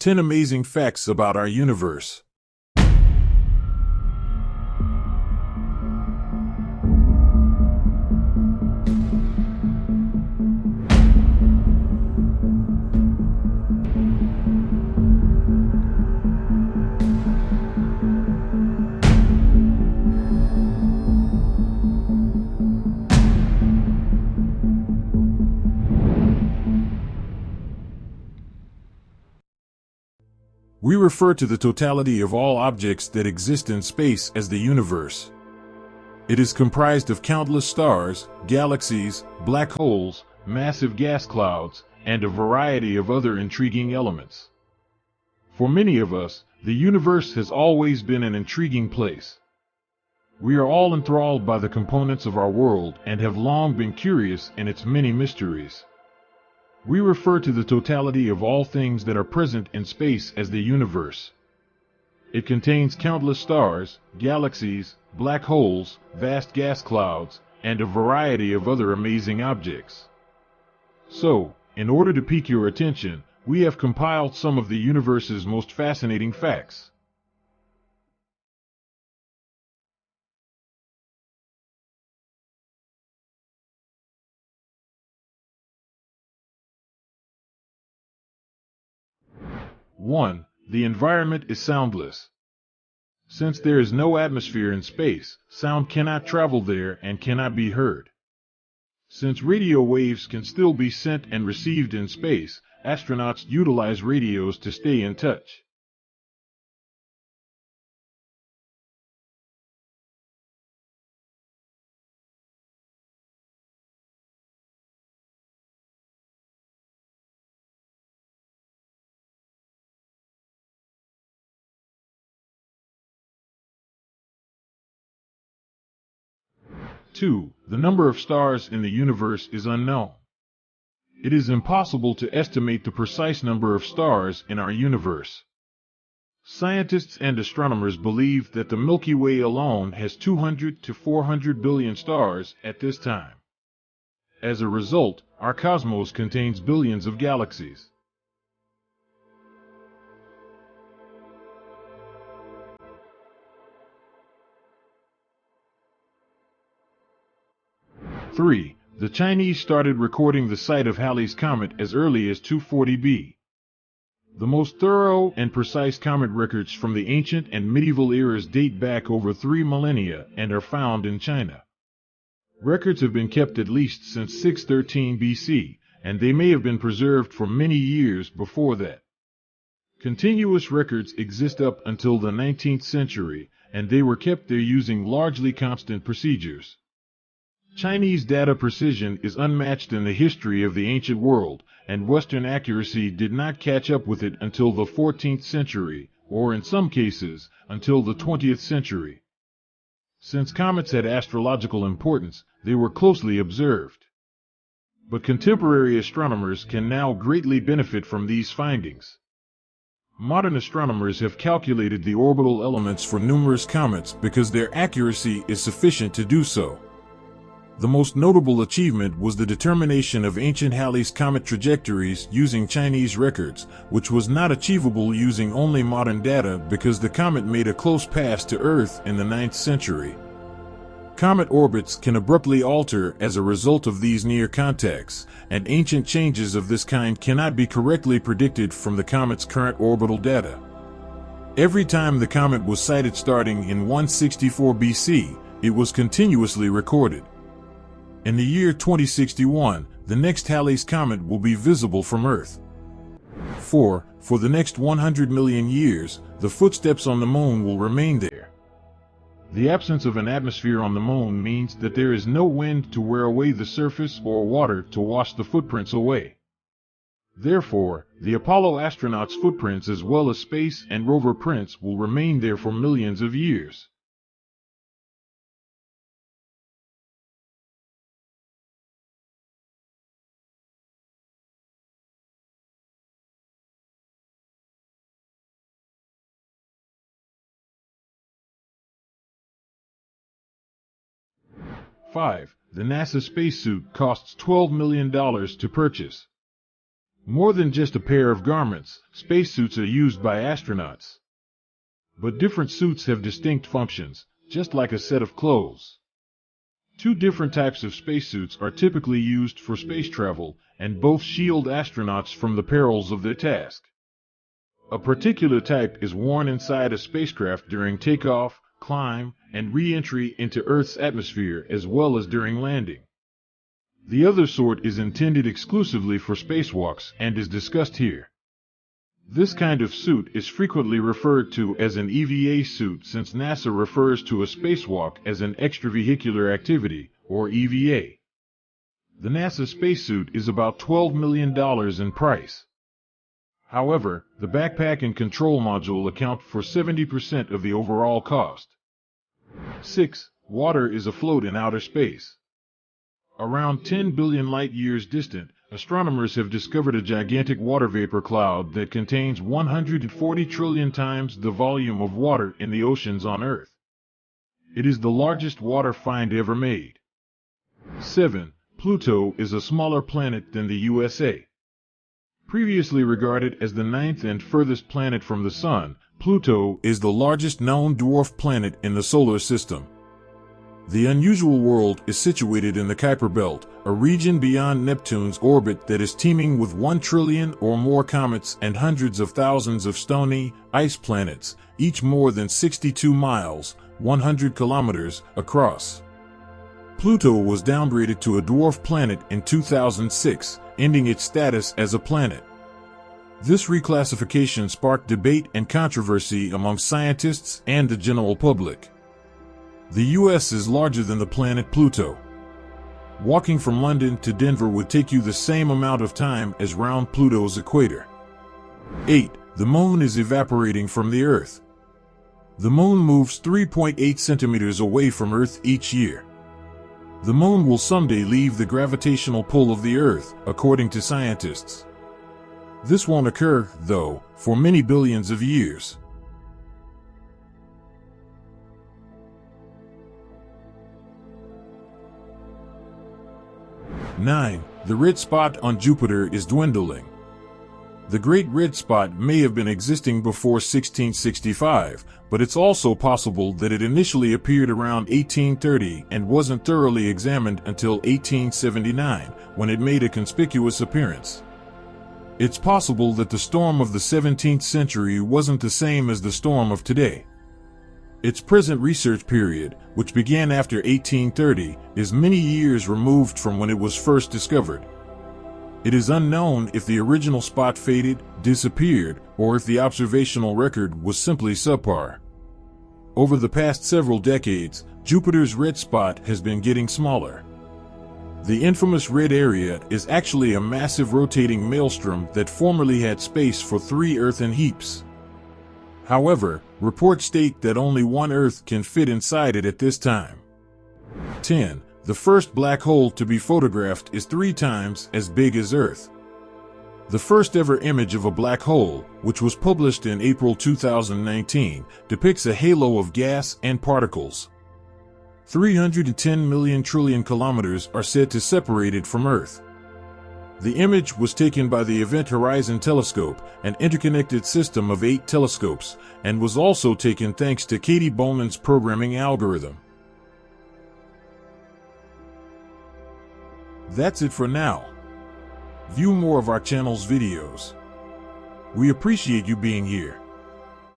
10 Amazing Facts About Our Universe. We refer to the totality of all objects that exist in space as the universe. It is comprised of countless stars, galaxies, black holes, massive gas clouds, and a variety of other intriguing elements. For many of us, the universe has always been an intriguing place. We are all enthralled by the components of our world and have long been curious in its many mysteries. We refer to the totality of all things that are present in space as the universe. It contains countless stars, galaxies, black holes, vast gas clouds, and a variety of other amazing objects. So, in order to pique your attention, we have compiled some of the universe's most fascinating facts. One, the environment is soundless. Since there is no atmosphere in space, sound cannot travel there and cannot be heard. Since radio waves can still be sent and received in space, astronauts utilize radios to stay in touch. Two, the number of stars in the universe is unknown. It is impossible to estimate the precise number of stars in our universe. Scientists and astronomers believe that the Milky Way alone has 200 to 400 billion stars at this time. As a result, our cosmos contains billions of galaxies. Three, the Chinese started recording the sight of Halley's Comet as early as 240 BC. The most thorough and precise comet records from the ancient and medieval eras date back over 3 millennia and are found in China. Records have been kept at least since 613 BC, and they may have been preserved for many years before that. Continuous records exist up until the 19th century, and they were kept there using largely constant procedures. Chinese data precision is unmatched in the history of the ancient world, and Western accuracy did not catch up with it until the 14th century, or in some cases, until the 20th century. Since comets had astrological importance, they were closely observed. But contemporary astronomers can now greatly benefit from these findings. Modern astronomers have calculated the orbital elements for numerous comets because their accuracy is sufficient to do so. The most notable achievement was the determination of ancient Halley's Comet trajectories using Chinese records, which was not achievable using only modern data because the comet made a close pass to Earth in the 9th century. Comet orbits can abruptly alter as a result of these near contacts, and ancient changes of this kind cannot be correctly predicted from the comet's current orbital data. Every time the comet was sighted starting in 164 BC, it was continuously recorded. In the year 2061, the next Halley's Comet will be visible from Earth. 4. For the next 100 million years, the footsteps on the moon will remain there. The absence of an atmosphere on the moon means that there is no wind to wear away the surface or water to wash the footprints away. Therefore, the Apollo astronauts' footprints as well as space and rover prints will remain there for millions of years. Five, the NASA spacesuit costs $12 million to purchase. More than just a pair of garments, spacesuits are used by astronauts. But different suits have distinct functions, just like a set of clothes. Two different types of spacesuits are typically used for space travel, and both shield astronauts from the perils of their task. A particular type is worn inside a spacecraft during takeoff, climb, and re-entry into Earth's atmosphere as well as during landing. The other sort is intended exclusively for spacewalks and is discussed here. This kind of suit is frequently referred to as an EVA suit since NASA refers to a spacewalk as an extravehicular activity, or EVA. The NASA spacesuit is about $12 million in price. However, the backpack and control module account for 70% of the overall cost. 6. Water is afloat in outer space. Around 10 billion light-years distant, astronomers have discovered a gigantic water vapor cloud that contains 140 trillion times the volume of water in the oceans on Earth. It is the largest water find ever made. 7. Pluto is a smaller planet than the USA. Previously regarded as the ninth and furthest planet from the Sun, Pluto is the largest known dwarf planet in the solar system. The unusual world is situated in the Kuiper Belt, a region beyond Neptune's orbit that is teeming with 1 trillion or more comets and hundreds of thousands of stony, ice planets, each more than 62 miles, 100 kilometers, across. Pluto was downgraded to a dwarf planet in 2006, ending its status as a planet. This reclassification sparked debate and controversy among scientists and the general public. The U.S. is larger than the planet Pluto. Walking from London to Denver would take you the same amount of time as round Pluto's equator. 8. The Moon is evaporating from the Earth. The Moon moves 3.8 centimeters away from Earth each year. The Moon will someday leave the gravitational pull of the Earth, according to scientists. This won't occur, though, for many billions of years. 9. The red spot on Jupiter is dwindling. The Great Red Spot may have been existing before 1665, but it's also possible that it initially appeared around 1830 and wasn't thoroughly examined until 1879, when it made a conspicuous appearance. It's possible that the storm of the 17th century wasn't the same as the storm of today. Its present research period, which began after 1830, is many years removed from when it was first discovered. It is unknown if the original spot faded, disappeared, or if the observational record was simply subpar. Over the past several decades, Jupiter's red spot has been getting smaller. The infamous red area is actually a massive rotating maelstrom that formerly had space for 3 earthen heaps. However, reports state that only 1 Earth can fit inside it at this time. 10. The first black hole to be photographed is 3 times as big as Earth. The first ever image of a black hole, which was published in April 2019, depicts a halo of gas and particles. 310 million trillion kilometers are said to separate it from Earth. The image was taken by the Event Horizon Telescope, an interconnected system of 8 telescopes, and was also taken thanks to Katie Bowman's programming algorithm. That's it for now. View more of our channel's videos. We appreciate you being here.